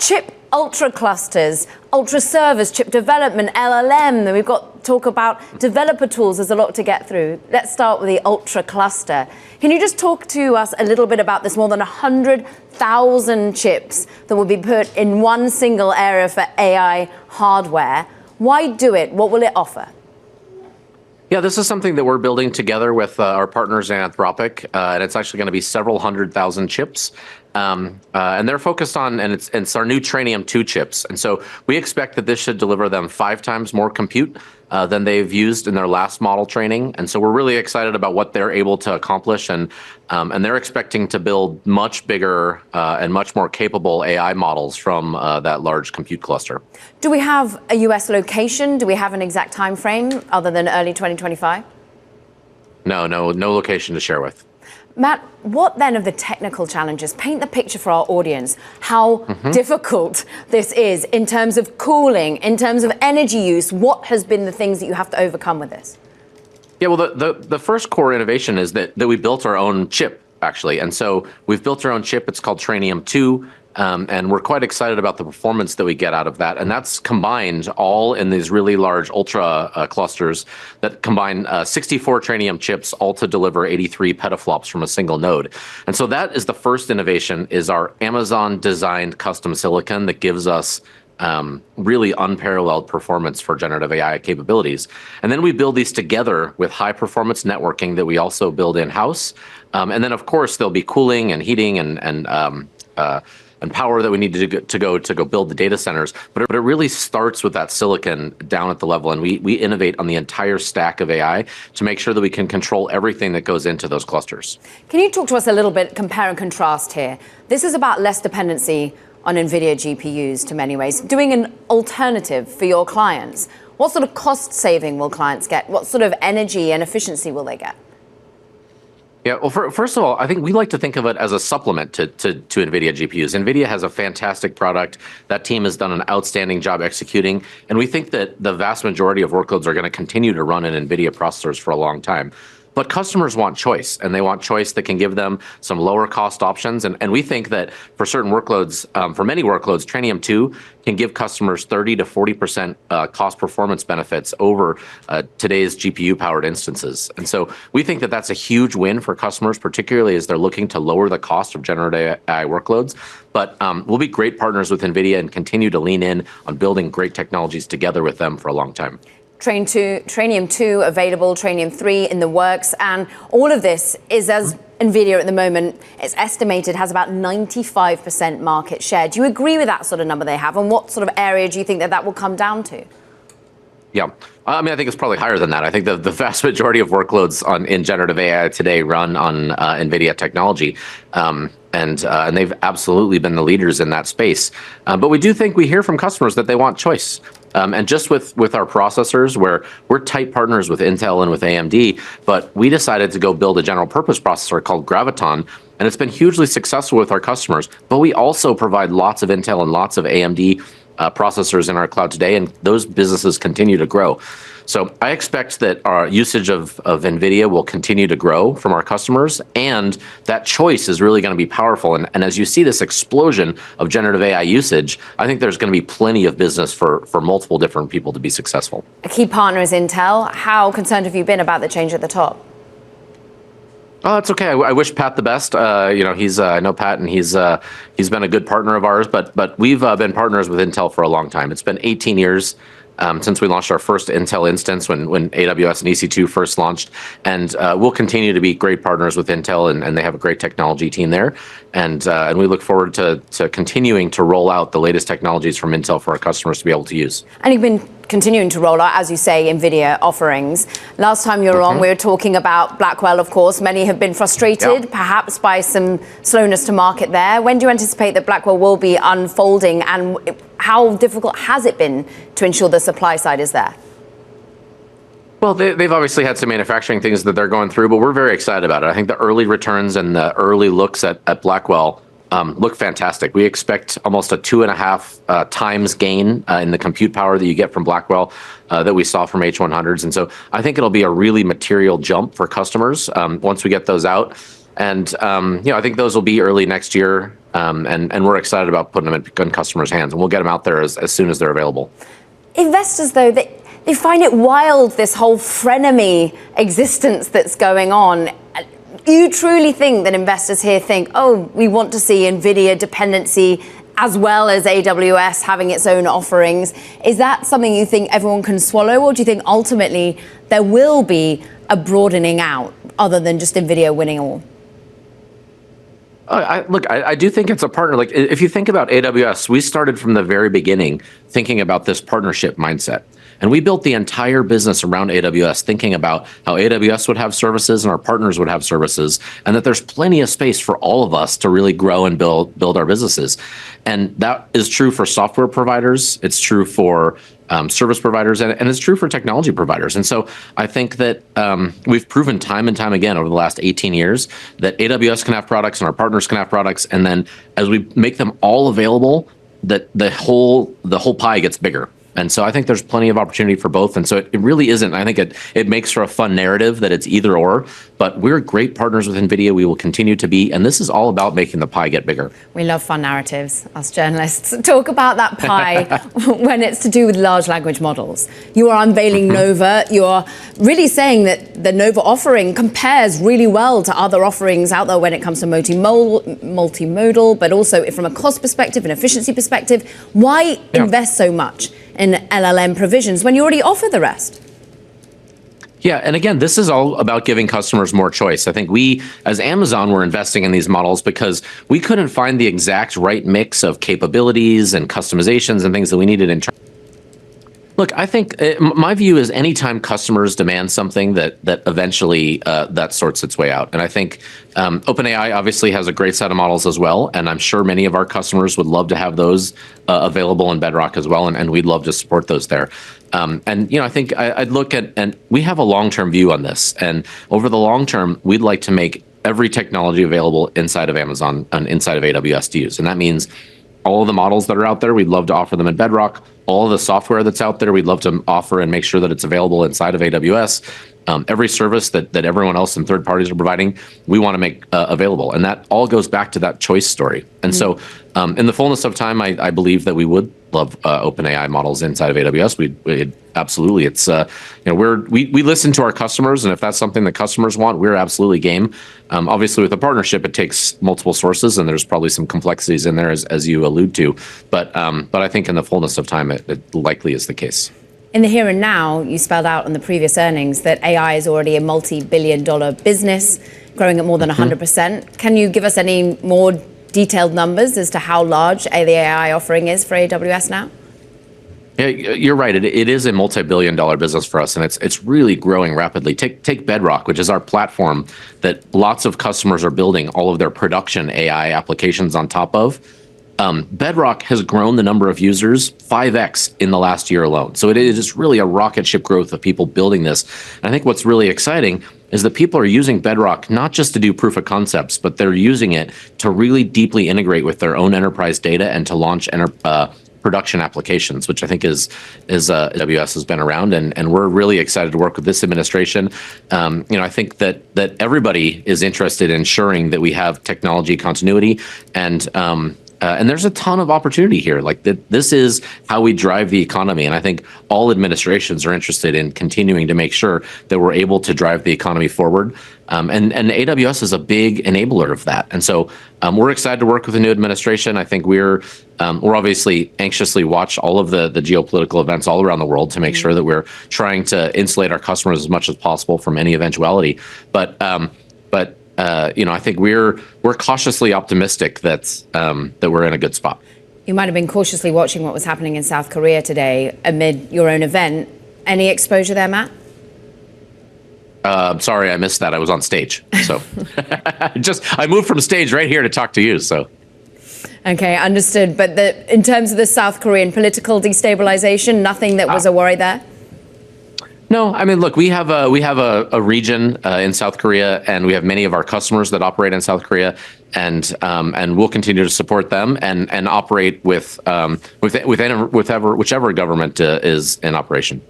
chip ultra clusters, ultra servers, chip development, LLM, then we've got talk about developer tools. There's a lot to get through. Let's start with the ultra cluster. Can you just talk to us a little bit about this more than 100,000 chips that will be put in one single area for AI hardware? Why do it? What will it offer? Yeah, this is something that we're building together with our partners in Anthropic, and it's actually going to be several 100,000 chips. And they're focused on, and it's our new Trainium 2 chips. And so we expect that this should deliver them 5 times more compute than they've used in their last model training. And so we're really excited about what they're able to accomplish. And they're expecting to build much bigger and much more capable AI models from that large compute cluster. Do we have a US location? Do we have an exact time frame other than early 2025? No location to share with. Matt, what then of the technical challenges? Paint the picture for our audience, how difficult this is in terms of cooling, in terms of energy use. What has been the things that you have to overcome with this? Yeah, well, the first core innovation is that we built our own chip, actually. And so we've built our own chip. It's called Trainium 2. And we're quite excited about the performance that we get out of that. And that's combined all in these really large ultra clusters that combine 64 Trainium chips, all to deliver 83 petaflops from a single node. And so that is the first innovation, is our Amazon designed custom silicon that gives us really unparalleled performance for generative AI capabilities. And then we build these together with high performance networking that we also build in-house. And then of course there'll be cooling and heating and power that we need to go build the data centers. But it really starts with that silicon down at the level. And we innovate on the entire stack of AI to make sure that we can control everything that goes into those clusters. Can you talk to us a little bit, compare and contrast here? This is about less dependency on Nvidia GPUs to many ways, doing an alternative for your clients. What sort of cost saving will clients get? What sort of energy and efficiency will they get? Yeah, well, first of all, I think we like to think of it as a supplement to NVIDIA GPUs. NVIDIA has a fantastic product. That team has done an outstanding job executing. And we think that the vast majority of workloads are going to continue to run in NVIDIA processors for a long time. But customers want choice, and they want choice that can give them some lower cost options. And we think that for certain workloads, for many workloads, Trainium 2 can give customers 30 to 40% cost performance benefits over today's GPU powered instances. And so we think that that's a huge win for customers, particularly as they're looking to lower the cost of generative AI workloads. But we'll be great partners with NVIDIA and continue to lean in on building great technologies together with them for a long time. Trainium 2 available, Trainium 3 in the works, and all of this is, as NVIDIA at the moment, it's estimated, has about 95% market share. Do you agree with that sort of number they have, and what sort of area do you think that will come down to? Yeah, I mean, I think it's probably higher than that. I think the vast majority of workloads in generative AI today run on NVIDIA technology. And they've absolutely been the leaders in that space. But we do think we hear from customers that they want choice. And just with our processors, where we're tight partners with Intel and with AMD, but we decided to go build a general purpose processor called Graviton. And it's been hugely successful with our customers. But we also provide lots of Intel and lots of AMD processors in our cloud today, and those businesses continue to grow. So I expect that our usage of NVIDIA will continue to grow from our customers, and that choice is really going to be powerful. And as you see this explosion of generative AI usage, I think there's going to be plenty of business for multiple different people to be successful. A key partner is Intel. How concerned have you been about the change at the top? Oh, it's okay. I wish Pat the best. I know Pat, and he's been a good partner of ours. But we've been partners with Intel for a long time. It's been 18 years since we launched our first Intel instance when AWS and EC2 first launched, and we'll continue to be great partners with Intel, and they have a great technology team there. And we look forward to continuing to roll out the latest technologies from Intel for our customers to be able to use. And you've been continuing to roll out, as you say, NVIDIA offerings. Last time you were on, we were talking about Blackwell, of course. Many have been frustrated, perhaps by some slowness to market there. When do you anticipate that Blackwell will be unfolding, and how difficult has it been to ensure the supply side is there? Well, they've obviously had some manufacturing things that they're going through, but we're very excited about it. I think the early returns and the early looks at Blackwell look fantastic. We expect almost a 2.5 times gain in the compute power that you get from Blackwell that we saw from H100s. And so I think it'll be a really material jump for customers once we get those out. And I think those will be early next year, and we're excited about putting them in customers' hands, and we'll get them out there as soon as they're available. Investors, though, they find it wild, this whole frenemy existence that's going on. You truly think that investors here think, oh, we want to see Nvidia dependency as well as AWS having its own offerings? Is that something you think everyone can swallow, or do you think ultimately there will be a broadening out other than just Nvidia winning all? I do think it's a partner. Like, if you think about AWS, we started from the very beginning thinking about this partnership mindset. And we built the entire business around AWS, thinking about how AWS would have services and our partners would have services, and that there's plenty of space for all of us to really grow and build our businesses. And that is true for software providers. It's true for service providers, and it's true for technology providers. And so I think that we've proven time and time again over the last 18 years that AWS can have products and our partners can have products. And then as we make them all available, that the whole pie gets bigger. And so I think there's plenty of opportunity for both. And so it really isn't. I think it makes for a fun narrative that it's either or, but we're great partners with NVIDIA. We will continue to be. And this is all about making the pie get bigger. We love fun narratives, us journalists. Talk about that pie when it's to do with large language models. You are unveiling Nova. You are really saying that the Nova offering compares really well to other offerings out there when it comes to multimodal, but also from a cost perspective and efficiency perspective. Why invest so much in LLM provisions when you already offer the rest? Yeah, and again, this is all about giving customers more choice. I think we, as Amazon, were investing in these models because we couldn't find the exact right mix of capabilities and customizations and things that we needed in terms. Look, I think my view is anytime customers demand something that eventually that sorts its way out. And I think OpenAI obviously has a great set of models as well. And I'm sure many of our customers would love to have those available in Bedrock as well. And we'd love to support those there. And I think I'd look at, and we have a long-term view on this. And over the long term, we'd like to make every technology available inside of Amazon and inside of AWS to use. And that means all of the models that are out there, we'd love to offer them in Bedrock. All of the software that's out there, we'd love to offer and make sure that it's available inside of AWS. Every service that everyone else and third parties are providing, we want to make available. And that all goes back to that choice story. And so in the fullness of time, I believe that we would love OpenAI models inside of AWS. We'd absolutely. It's we listen to our customers, and if that's something that customers want, we're absolutely game. Obviously, with a partnership, it takes multiple sources, and there's probably some complexities in there, as you allude to. But I think in the fullness of time, it likely is the case. In the here and now, you spelled out in the previous earnings that AI is already a multi-billion-dollar business, growing at more than 100%. Can you give us any more detailed numbers as to how large the AI offering is for AWS now? Yeah, you're right. It is a multi-billion-dollar business for us, and it's really growing rapidly. Take Bedrock, which is our platform that lots of customers are building all of their production AI applications on top of. Bedrock has grown the number of users 5x in the last year alone. So it is just really a rocket ship growth of people building this. And I think what's really exciting is that people are using Bedrock not just to do proof of concepts, but they're using it to really deeply integrate with their own enterprise data and to launch production applications, which I think is AWS has been around, and we're really excited to work with this administration. I think that everybody is interested in ensuring that we have technology continuity, and there's a ton of opportunity here. Like this is how we drive the economy. And I think all administrations are interested in continuing to make sure that we're able to drive the economy forward. And AWS is a big enabler of that. And so we're excited to work with the new administration. I think we're obviously anxiously watch all of the geopolitical events all around the world to make sure that we're trying to insulate our customers as much as possible from any eventuality. But I think we're cautiously optimistic that we're in a good spot. You might have been cautiously watching what was happening in South Korea today amid your own event. Any exposure there, Matt? Sorry, I missed that. I was on stage, so I moved from stage right here to talk to you. So. Okay, understood. But in terms of the South Korean political destabilization, nothing that was a worry there? No, I mean, look, we have a region in South Korea, and we have many of our customers that operate in South Korea, and we'll continue to support them and operate with whichever government is in operation.